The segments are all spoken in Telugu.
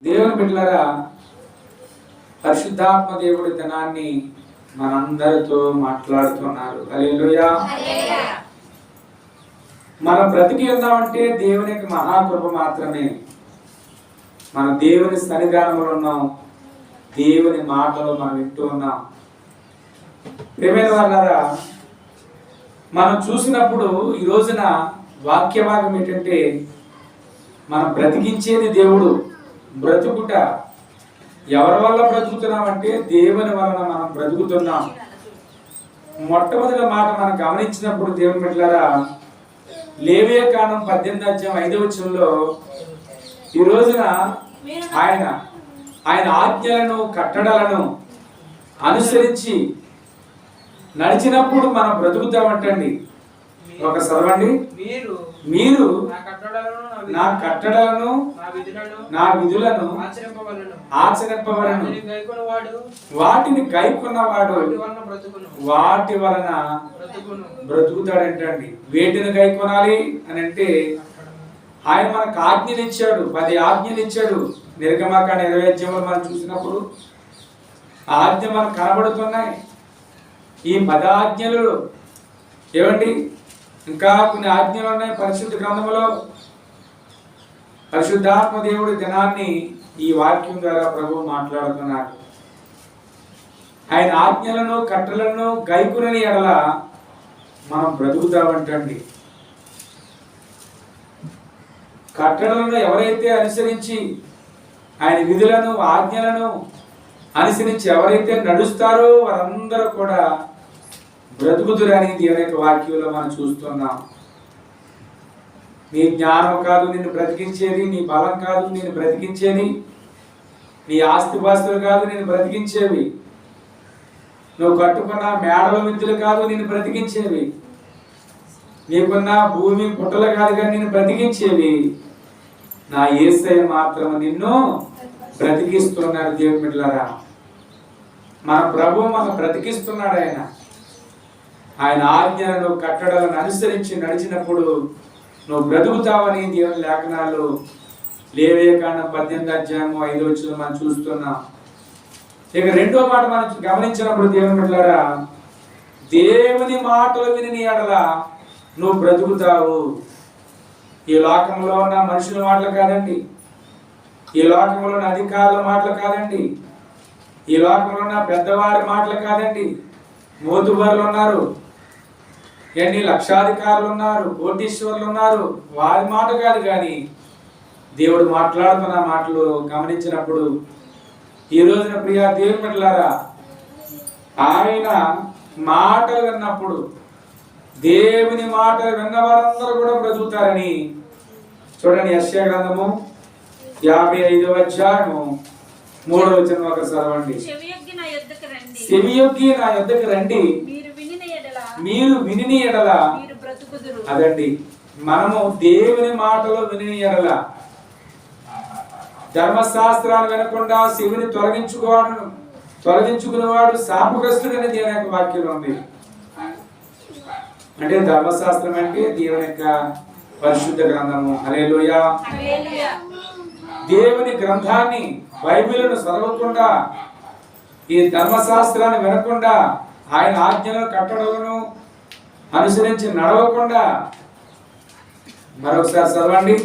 దేవుని బిడ్డలారా, పరిశుద్ధాత్మ దేవుడి దినాన్ని మనందరితో మాట్లాడుతున్నారు. హల్లెలూయా. మనం బ్రతికి ఉన్నామంటే దేవుని యొక్క మహాకృప మాత్రమే. మన దేవుని సన్నిధానంలో ఉన్నాం, దేవుని మాటలు మనం వింటూ ఉన్నాం. ప్రియమైన వాళ్ళారా, మనం చూసినప్పుడు ఈ రోజున వాక్యభాగం ఏంటంటే, మనం బ్రతికించేది దేవుడు. బ్రతుకుట ఎవరి వల్ల బ్రతుకుతున్నామంటే దేవుని వలన మనం బ్రతుకుతున్నాం. మొట్టమొదటి మాట మనం గమనించినప్పుడు దేవుని బిడ్డలారా, లేవియాకాండం 18:5 ఈ రోజున ఆయన ఆజ్ఞలను కట్టడలను అనుసరించి నడిచినప్పుడు మనం బ్రతుకుతామంటండి. ఒక చదవండి. మీరు నా కట్టడలను నా విధులను ఆచరింపవలను, వాటిని గైకొన్నవాడు వాటి వలన బ్రతుకుతాడంటండి. వేటిని గైకొనాలి అని అంటే, ఆయన మనకు ఆజ్ఞలు ఇచ్చాడు, 10 ఆజ్ఞలు ఇచ్చాడు. నిర్గమకాండ 20 మనం చూసినప్పుడు ఆజ్ఞ మనకు కనబడుతున్నాయి. ఈ 10 ఆజ్ఞలు ఏమండి, ఇంకా కొన్ని ఆజ్ఞలు ఉన్నాయి పరిశుద్ధ గ్రంథంలో. పరిశుద్ధాత్మ దేవుడి దినాన్ని ఈ వాక్యం ద్వారా ప్రభువు మాట్లాడుతున్నాడు. ఆయన ఆజ్ఞలను కట్టలను గైకొనని ఎడల మనం బ్రతుకుతామంటండి. కట్టడలను ఎవరైతే అనుసరించి, ఆయన విధులను ఆజ్ఞలను అనుసరించి ఎవరైతే నడుస్తారో వారందరూ కూడా బ్రతుకుదురని దేవుని యొక్క వాక్యంలో మనం చూస్తున్నాం. నీ జ్ఞానం కాదు నిన్ను బ్రతికించేది, నీ బలం కాదు నిన్ను బ్రతికించేది, నీ ఆస్తిపాస్తులు కాదు నిన్ను బ్రతికించేవి, నువ్వు కట్టుకున్న మేడల విద్యలు కాదు నిన్ను బ్రతికించేవి, నీకున్న భూమి పుట్టలు కాదు కానీ నిన్ను బ్రతికించేవి నా యేసయ్య మాత్రం నిన్ను బ్రతికిస్తున్నాడు. దేవుని బిడ్డలారా, మన ప్రభు మనం బ్రతికిస్తున్నాడు. ఆయన ఆజ్ఞలను కట్టడలను అనుసరించి నడిచినప్పుడు నువ్వు బ్రతుకుతావని దేవుని లేఖనాలు లేవియాకాండం 18:5 మనం చూస్తున్నాం. ఇక రెండో మాట మనం గమనించినప్పుడు దేవుని బిడ్డలారా, దేవుని మాటలు విని ఎడల నువ్వు బ్రతుకుతావు. ఈ లోకంలో ఉన్న మనుషుల మాటలు కాదండి, ఈ లోకంలో ఉన్న అధికారుల మాటలు కాదండి, ఈ లోకంలో ఉన్న పెద్దవారి మాటలు కాదండి. మోతుబరులు ఉన్నారు, ఎన్ని లక్షాధికారులు ఉన్నారు, కోటీశ్వరులు ఉన్నారు, వారి మాట కాదు. కానీ దేవుడు మాట్లాడుతున్న మాటలు గమనించినప్పుడు ఈ రోజున ప్రియ దేవుని బిడ్డలారా, ఆయన మాటలు విన్నప్పుడు, దేవుని మాటలు విన్న వారందరూ కూడా బ్రతుకుతారని చూడండి. యెషయా గ్రంథము 55:3 ఒక చదవండి. చెవియొగ్గి నా యొద్దకు రండి, మీరు విని ఎడల. అదండి, మనము దేవుని మాటలు విని ఎడల, ధర్మశాస్త్రాలు వినకుండా చెవిని తొలగించుకునేవాడు శాపగ్రస్తుడని దేవుని యొక్క వాక్యం ఉంది. అంటే ధర్మశాస్త్రం అంటే దేవుని యొక్క పరిశుద్ధ గ్రంథము. హల్లెలూయా. దేవుని గ్రంథాన్ని బైబిలును చదవకుండా, ఈ ధర్మశాస్త్రాన్ని వినకుండా, ఆయన ఆజ్ఞలను కట్టడలను అనుసరించి నడవకుండా, మరొకసారి చదవండి.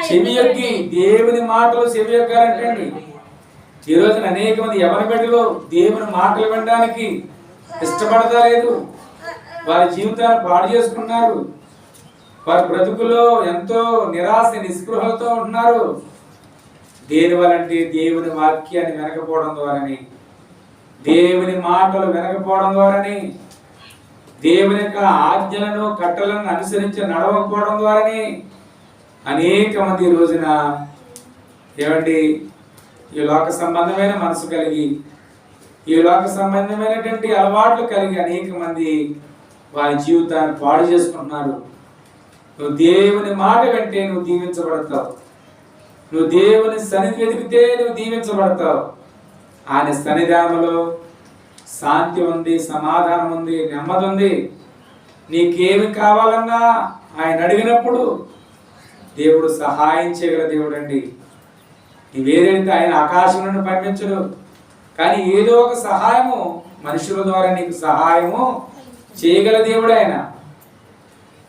చెవియొగ్గి దేవుని మాటలు చెవియొగ్గాలంటండి. ఈ రోజున అనేక మంది ఎవరి బిడ్డలు దేవుని మాటలు వినడానికి ఇష్టపడతలేదు. వారి జీవితాన్ని పాడు చేసుకున్నారు. వారి బ్రతుకులో ఎంతో నిరాశ నిస్పృహలతో ఉంటున్నారు. దేని వలంటే దేవుని వాక్యాన్ని వినకపోవడం ద్వారాని, దేవుని మాటలు వినకపోవడం ద్వారాని, దేవుని యొక్క ఆజ్ఞలను కట్టలను అనుసరించి నడవకపోవడం ద్వారాని అనేక మంది ఈ రోజున ఏమండి ఈ లోక సంబంధమైన మనసు కలిగి, ఈ లోక సంబంధమైనటువంటి అలవాట్లు కలిగి అనేక మంది వారి జీవితాన్ని పాడు చేసుకుంటున్నారు. నువ్వు దేవుని మాట వింటే నువ్వు దీవించబడతావు. నువ్వు దేవుని సన్నిధి వెతికితే నువ్వు దీవించబడతావు. ఆయన సన్నిధానంలో శాంతి ఉంది, సమాధానం ఉంది, నెమ్మది ఉంది. నీకేమి కావాలన్నా ఆయన అడిగినప్పుడు దేవుడు సహాయం చేయగల దేవుడు అండి. నీవేదైతే ఆయన ఆకాశం నుండి పంపించడు, కానీ ఏదో ఒక సహాయము మనుషుల ద్వారా నీకు సహాయము చేయగల దేవుడు ఆయన.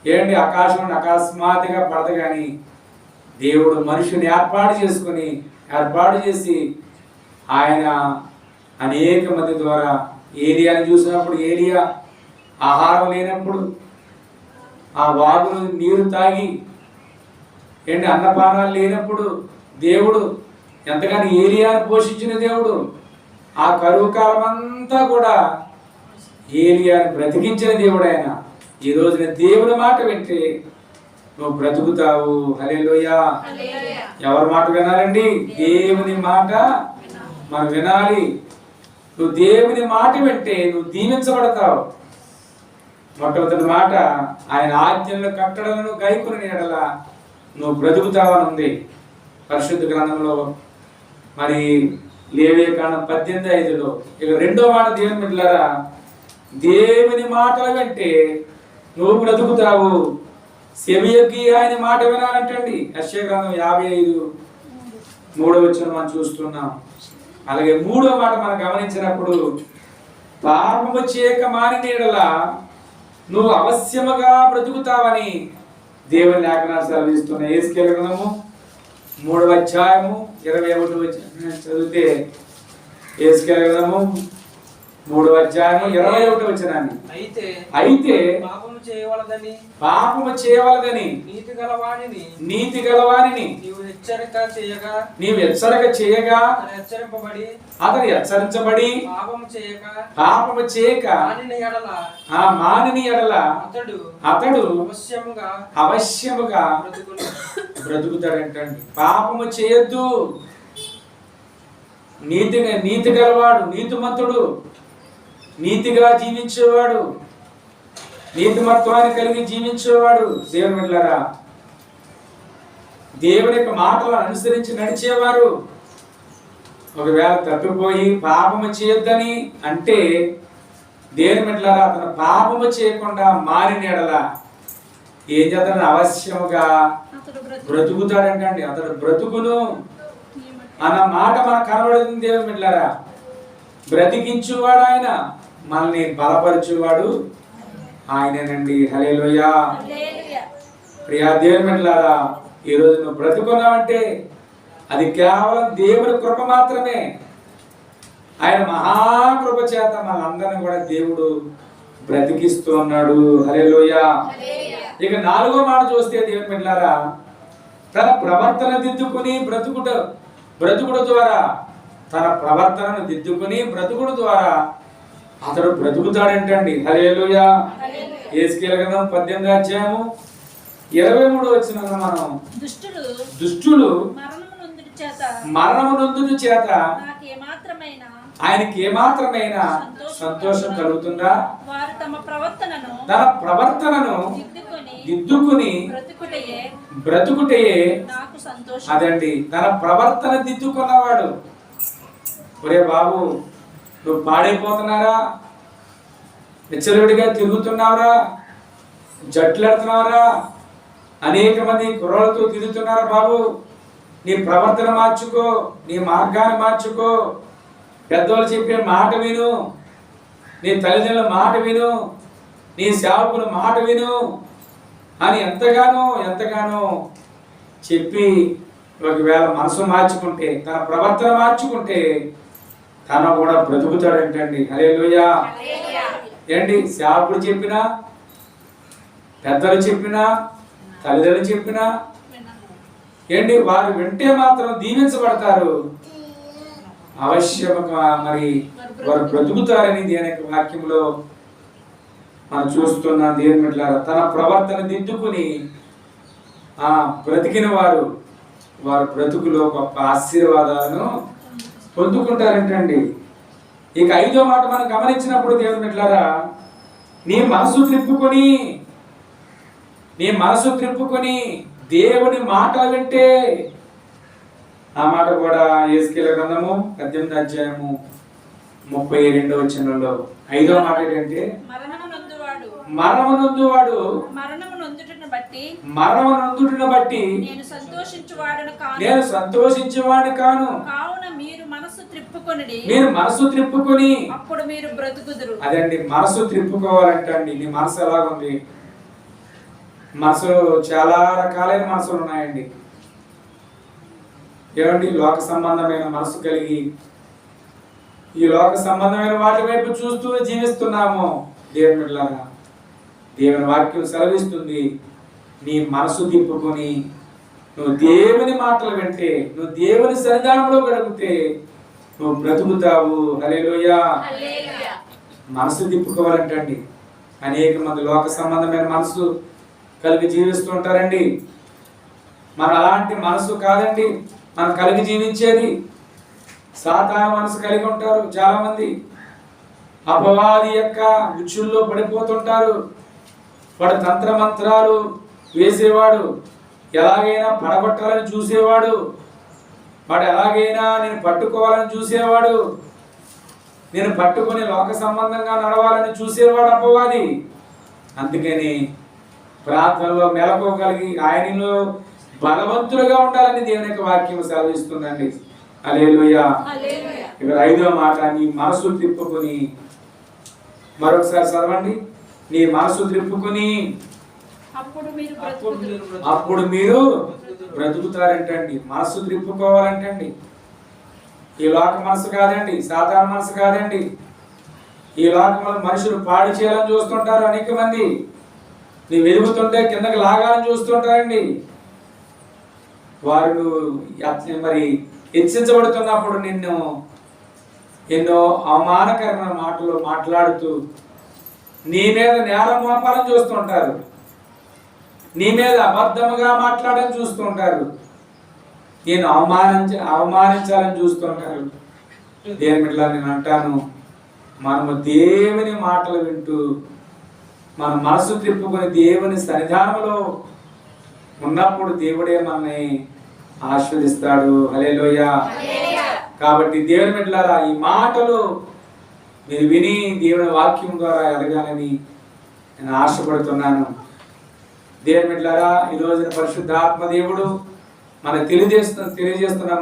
ఏంటి ఆకాశం నుండి అకస్మాత్తుగా పడదు, కానీ దేవుడు మనుషుని ఏర్పాటు చేసి ఆయన అనేక మంది ద్వారా ఏలియాని చూసినప్పుడు, ఏలియా ఆహారం లేనప్పుడు ఆ వాగులు నీరు తాగి అన్నపానాలు లేనప్పుడు దేవుడు ఎంతగానో ఏలియాని పోషించిన దేవుడు. ఆ కరువు కాలం అంతా కూడా ఏలియాని బ్రతికించిన దేవుడు ఆయన. ఈ రోజున దేవుని మాట వింటే నువ్వు బ్రతుకుతావు. హల్లెలూయా. ఎవరి మాట వినాలండి? దేవుని మాట మనం వినాలి. నువ్వు దేవుని మాట వింటే నువ్వు దీవించబడతావు. మొట్టమొదటి మాట, ఆయన ఆజ్ఞలను కట్టడలను గైకొనిన యెడల నువ్వు బ్రతుకుతావని ఉంది పరిశుద్ధ గ్రంథంలో. మరి లేవియకాండం 18:5లో. ఇక రెండో మాట దేవుని బిడ్డలారా, దేవుని మాటలు వింటే నువ్వు బ్రతుకుతావు. సెవియొగ్గి ఆయన మాట వినాలంటండి. యెషయా గ్రంథం 55:3 మనం చూస్తున్నాం. అలాగే మూడో మాట మనం గమనించినప్పుడు, పాపము చేయక మానిన యెడల నువ్వు అవశ్యముగా బ్రతుకుతావని దేవుని లేఖనాలు సెలవిస్తున్నాయి. యేసుకేలు గ్రంథము 3:21 చదివితే, యేసుకేలు గ్రంథము 3:21 అయితే పాపము చేయవలదని నీతి గలవానిని నీవు హెచ్చరిక చేయగా అతడు హెచ్చరించబడి పాపము చేయక మానిన యెడల అతడు అవశ్యముగా బ్రతుకుతాడంటండి. పాపము చేయొద్దు. నీతి గలవాడు, నీతిమంతుడు, నీతిగా జీవించేవాడు, నీతిమత్వాన్ని కలిగి జీవించేవాడు, దేవుని బిడ్డలారా, దేవుని యొక్క మాటలను అనుసరించి నడిచేవారు ఒకవేళ తప్పిపోయి పాపము చేయొద్దని అంటే, దేవుని బిడ్డలారా, అతను పాపము చేయకుండా మారిన యెడల ఏం చేస్తాడు? అవశ్యముగా బ్రతుకుతాడంటండి. అతడు బ్రతుకును అన్న మాట మనకు కనబడుతుంది. దేవుని బిడ్డలారా, బ్రతికించువాడు ఆయన, మనల్ని బలపరచువాడు ఆయనేనండి. హల్లెలూయా. ప్రియా దేవుని బిడ్డలారా, ఈరోజు నువ్వు బ్రతుకున్నావంటే అది కేవలం దేవుని కృప మాత్రమే. ఆయన మహాకృప చేత మనందరినీ కూడా దేవుడు బ్రతికిస్తూ ఉన్నాడు. హల్లెలూయా. ఇక నాలుగో మాట చూస్తే దేవుని బిడ్డలారా, తన ప్రవర్తన దిద్దుకుని బ్రతుకుడు ద్వారా, తన ప్రవర్తనను దిద్దుకుని బ్రతుకుడు ద్వారా అతడు బ్రతుకుతాడంటండి. హల్లెలూయా. యేసుకేలు గ్రంథం 18:23 మనం, దుష్టులు మరణము నొందుట చేత ఆయనకి ఏమాత్రమైన సంతోషం కలుగుతుందా? తన ప్రవర్తనను దిద్దుకుని బ్రతుకుటయే అదండి. తన ప్రవర్తన దిద్దుకున్నవాడు. ఒరే బాబు, నువ్వు పాడైపోతున్నారా? విచ్చలవిడిగా తిరుగుతున్నావురా? జట్లెడుతున్నావురా? అనేక మంది కుర్రలతో తిరుగుతున్నారా? బాబు, నీ ప్రవర్తన మార్చుకో, నీ మార్గాన్ని మార్చుకో, పెద్దవాళ్ళు చెప్పే మాట విను, నీ తల్లిదండ్రుల మాట విను, నీ సేవకుల మాట విను అని ఎంతగానో చెప్పి ఒకవేళ మనసు మార్చుకుంటే, తన ప్రవర్తన మార్చుకుంటే తను కూడా బ్రతుకుతాడంటండి. హల్లెలూయా. ఏంటి సేవకుడు చెప్పినా, పెద్దలు చెప్పినా, తల్లిదండ్రులు చెప్పినా ఏంటి వారు వింటే మాత్రం దీవించబడతారు. అవశ్యముగా మరి వారు బ్రతుకుతారని దేని యొక్క వాక్యంలో మనం చూస్తున్నాం. దేవుని బిడ్డలారా, తన ప్రవర్తన దిద్దుకుని బ్రతికిన వారు బ్రతుకులో గొప్ప ఆశీర్వాదాలను పొందుకుంటారంటండి. ఇక ఐదో మాట మనం గమనించినప్పుడు దేవుని బిడ్డలారా, నీ మనసు త్రిప్పుకొని దేవుని మాటలు వింటే, ఆ మాట కూడా యేసుకేలు గ్రంథము 18:32 ఐదో మాట ఏంటంటే, మరణమునందువాడు మరణమునందుటను బట్టి నేను సంతోషించేవాడు కాను. కావున మీరు మనసు త్రిప్పుకొని అప్పుడు మీరు బ్రతుకుదురు. అదండి, మనసు త్రిప్పుకోవాలంటే అండి, నీ మనసు ఎలాగుంది? మనసులో చాలా రకాలైన మనసులు ఉన్నాయండి. ఏమండి, లోక సంబంధమైన మనసు కలిగి ఈ లోక సంబంధమైన వాటి వైపు చూస్తూ జీవిస్తున్నాము. దేవుని బిడ్డలారా, దేవుని వాక్యం సెలవిస్తుంది, నీ మనసు తిప్పుకొని నువ్వు దేవుని మాటలు వింటే, నువ్వు దేవుని సన్నిధానంలో గడిపితే నువ్వు బ్రతుకుతావు. హల్లెలూయా. మనసు తిప్పుకోవాలంటండి. అనేక మంది లోక సంబంధమైన మనసు కలిగి జీవిస్తూ ఉంటారండి. మన అలాంటి మనసు కాదండి మనం కలిగి జీవించేది. సాతాను మనసు కలిగి ఉంటారు చాలా మంది. అపవాది యొక్క ఉచ్చుల్లో పడిపోతుంటారు. వాడు తంత్ర మంత్రాలు వేసేవాడు, ఎలాగైనా పడగొట్టాలని చూసేవాడు, వాడు ఎలాగైనా నేను పట్టుకోవాలని చూసేవాడు, నేను పట్టుకొని లోక సంబంధంగా నడవాలని చూసేవాడు అపవాది. అందుకని ప్రార్థనలో మెలకువగలిగి ఆయనలో బలవంతులుగా ఉండాలని దేవుని యొక్క వాక్యం సెలవిస్తుందండి. హల్లెలూయా. ఇక్కడ 5వ మాట, నీ మనసు తిప్పుకొని. మరొకసారి చదవండి. నీ మనసు తిప్పుకొని అప్పుడు మీరు బ్రతుకుతారంటండి. మనసు త్రిప్పుకోవాలంటండి. ఈ లోక మనసు కాదండి, సాధారణ మనసు కాదండి. ఈ లోకంలో మనుషులు పాడు చేయాలని చూస్తుంటారు అనేక మంది. నీ వెలుగుతుంటే కిందకి లాగాలని చూస్తుంటారండి. వారు మరి హెచ్చించబడుతున్నప్పుడు నిన్ను ఎన్నో అవమానకరమైన మాటలు మాట్లాడుతూ నీ మీద నేరం మోపాలని చూస్తుంటారు, నీ మీద అబద్ధముగా మాట్లాడని చూస్తుంటారు, నేను అవమానించాలని చూస్తుంటారు. దేని బిడ్డలా నేను అంటాను, మనము దేవుని మాటలు వింటూ మన మనసు తిప్పుకొని దేవుని సన్నిధానంలో ఉన్నప్పుడు దేవుడే మనల్ని ఆశీర్వదిస్తాడు. హల్లెలూయా. కాబట్టి దేవుని బిడ్డలారా, ఈ మాటలు మీరు విని దేవుని వాక్యం ద్వారా ఎదగాలని నేను ఆశపడుతున్నాను. దేవుని బిడ్డలారా, ఈ రోజున పరిశుద్ధాత్మ దేవుడు మనకు తెలియజేస్తున్న